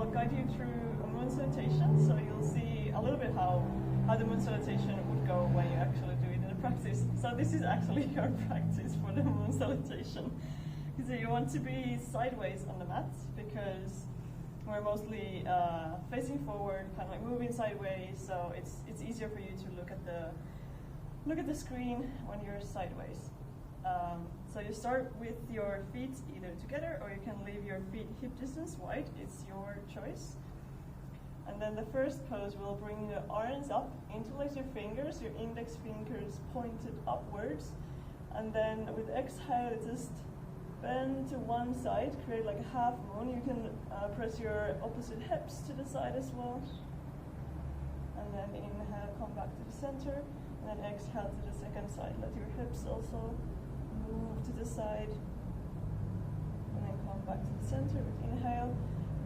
I'll guide you through a Moon Salutation, so you'll see a little bit how the Moon Salutation would go when you actually do it in the practice. So this is actually your practice for the Moon Salutation. So you want to be sideways on the mat because we're mostly facing forward, kind of like moving sideways. So it's easier for you to look at the screen when you're sideways. So you start with your feet either together or you can leave your feet hip distance wide. It's your choice. And then the first pose will bring the arms up, interlace your fingers, your index fingers pointed upwards. And then with exhale, just bend to one side, create like a half moon. You can press your opposite hips to the side as well. And then inhale, come back to the center. And then exhale to the second side. Let your hips also move to the side. And then come back to the center with inhale.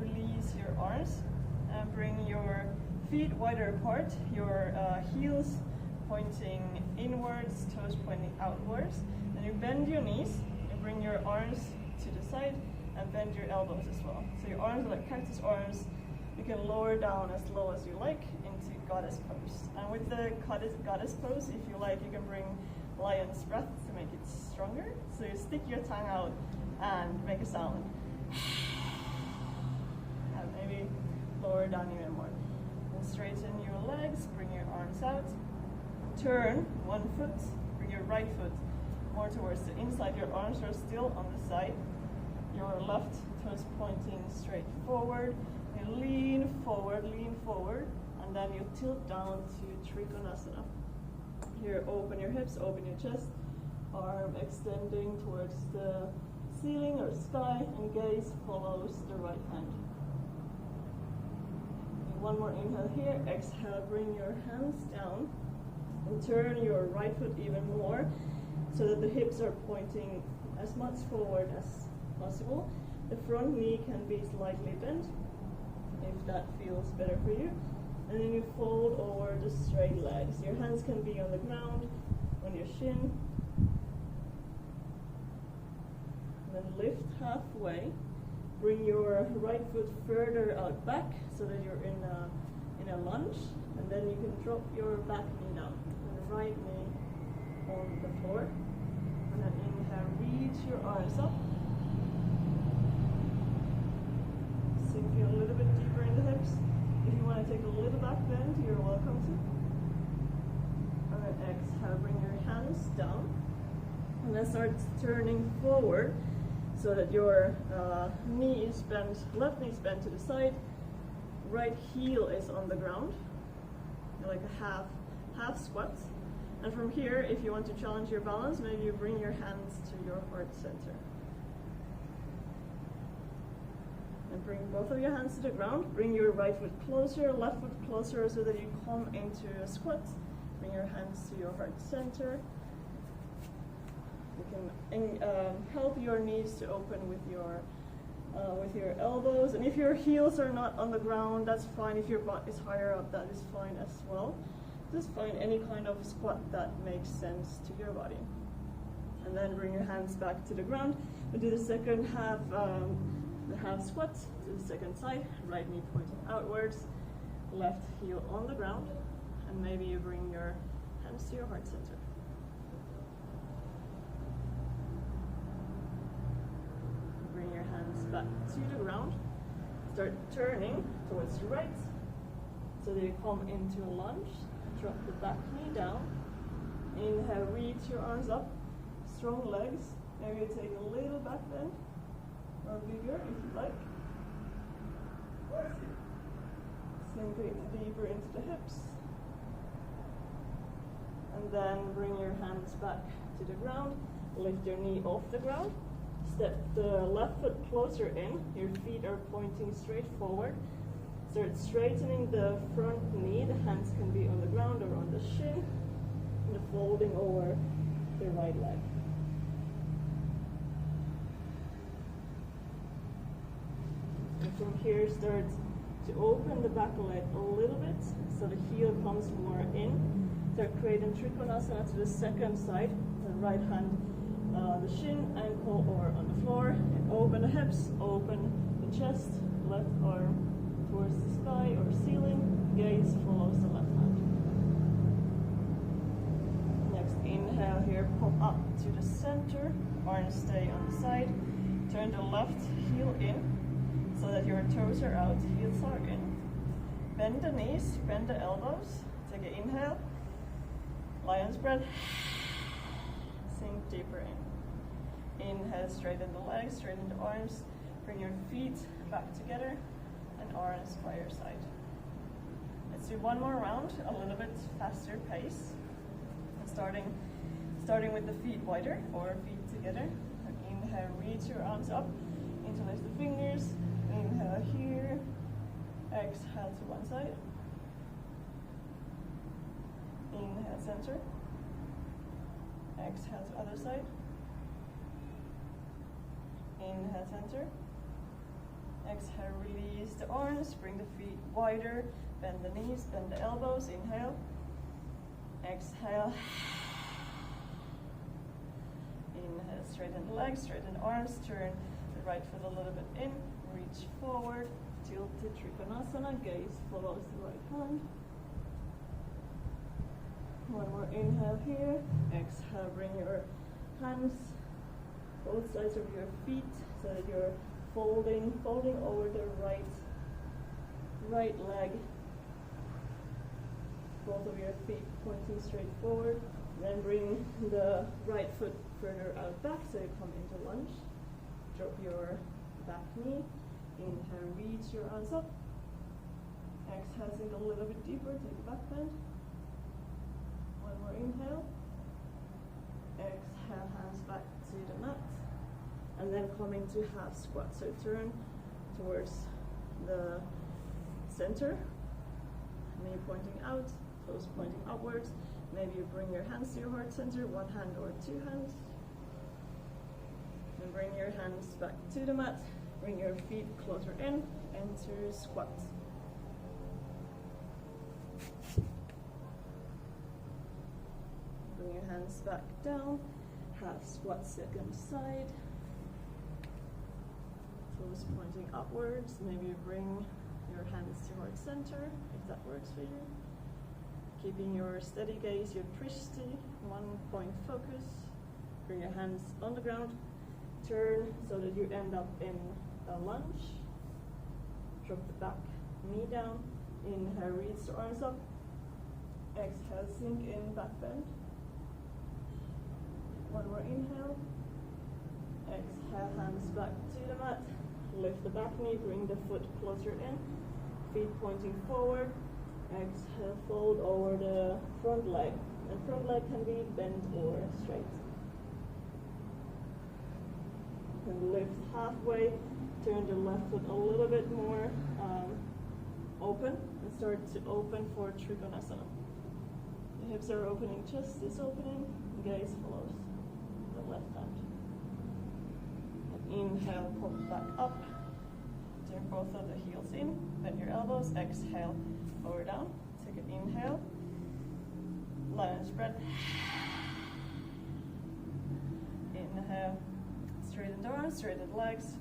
Release your arms and bring your feet wider apart. Your heels pointing inwards, toes pointing outwards. Then you bend your knees. You bring your arms to the side and bend your elbows as well. So your arms are like cactus arms. You can lower down as low as you like into goddess pose. And with the goddess pose, if you like, you can bring lion's breath to make it stronger. So you stick your tongue out and make a sound. And maybe lower down even more. And straighten your legs, bring your arms out. Turn one foot, bring your right foot more towards the inside. Your arms are still on the side. Your left toes pointing straight forward. You lean forward, and then you tilt down to Trikonasana. Here, open your hips, open your chest, arm extending towards the ceiling or sky, and gaze follows the right hand. One more inhale here, exhale, bring your hands down, and turn your right foot even more, so that the hips are pointing as much forward as possible. The front knee can be slightly bent, if that feels better for you. And then you fold over the straight legs. Your hands can be on the ground, on your shin. And then lift halfway. Bring your right foot further out back so that you're in a lunge. And then you can drop your back knee down. And the right knee on the floor. And then inhale, reach your arms up. Sink you a little bit deeper in the hips. If you want to take a little back bend, you're welcome to. And then exhale, bring your hands down. And then start turning forward so that your knee is bent, left knee is bent to the side, right heel is on the ground, like a half squat. And from here, if you want to challenge your balance, maybe you bring your hands to your heart center. And bring both of your hands to the ground. Bring your right foot closer, left foot closer so that you come into a squat. Bring your hands to your heart center. You can help your knees to open with your elbows. And if your heels are not on the ground, that's fine. If your butt is higher up, that is fine as well. Just find any kind of squat that makes sense to your body. And then bring your hands back to the ground. We do the second half. The half squat to the second side, right knee pointing outwards, left heel on the ground, and maybe you bring your hands to your heart center. Bring your hands back to the ground, start turning towards the right, so that you come into a lunge, drop the back knee down, inhale, reach your arms up, strong legs, maybe you take a little back bend, or bigger if you like. Sink deeper into the hips. And then bring your hands back to the ground. Lift your knee off the ground. Step the left foot closer in. Your feet are pointing straight forward. Start straightening the front knee. The hands can be on the ground or on the shin. And folding over the right leg. And from here, start to open the back leg a little bit so the heel comes more in. Start creating Trikonasana to the second side. The right hand, the shin, ankle, or on the floor. And open the hips, open the chest, left arm towards the sky or ceiling. Gaze follows the left hand. Next inhale here, pop up to the center, arms stay on the side. Turn the left heel in so that your toes are out, heels are in. Bend the knees, bend the elbows. Take an inhale, lion's breath. Sink deeper in. Inhale, straighten the legs, straighten the arms. Bring your feet back together and arms by your side. Let's do one more round, a little bit faster pace. Starting with the feet wider or feet together. Inhale, reach your arms up, interlace the fingers. Inhale here, exhale to one side. Inhale, center. Exhale to other side. Inhale, center. Exhale, release the arms, bring the feet wider, bend the knees, bend the elbows. Inhale. Exhale. Inhale, straighten the legs, straighten the arms, turn the right foot a little bit in, reach forward, tilted Trikonasana, gaze follows the right hand. One more inhale here, exhale, bring your hands both sides of your feet so that you're folding over the right leg. Both of your feet pointing straight forward. Then bring the right foot further out back so you come into lunge. Drop your back knee. Inhale, reach your arms up. Exhale, sink a little bit deeper, take a back bend. One more inhale. Exhale, hands back to the mat. And then come into half squat. So turn towards the center. Knee pointing out, toes pointing upwards. Maybe you bring your hands to your heart center, one hand or two hands. Then bring your hands back to the mat. Bring your feet closer in, enter squat. Bring your hands back down, half squat second side. Toes pointing upwards. Maybe you bring your hands to heart center, if that works for you. Keeping your steady gaze, your drishti, 1 point focus. Bring your hands on the ground. Turn so that you end up in a lunge. Drop the back knee down. Inhale, reach the arms up. Exhale, sink in, back bend. One more inhale. Exhale, hands back to the mat. Lift the back knee, bring the foot closer in. Feet pointing forward. Exhale, fold over the front leg. And front leg can be bent or straight. And lift halfway. Turn the left foot a little bit more open. And start to open for Trikonasana. The hips are opening, chest is opening. Gaze follows the left hand. And inhale, pop back up. Turn both of the heels in. Bend your elbows. Exhale. Lower down. Take an inhale. Lion's breath. Inhale. Straighten the arms, straighten the legs.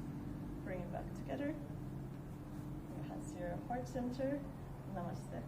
Bring it back together. Your hands to your heart center. Namaste.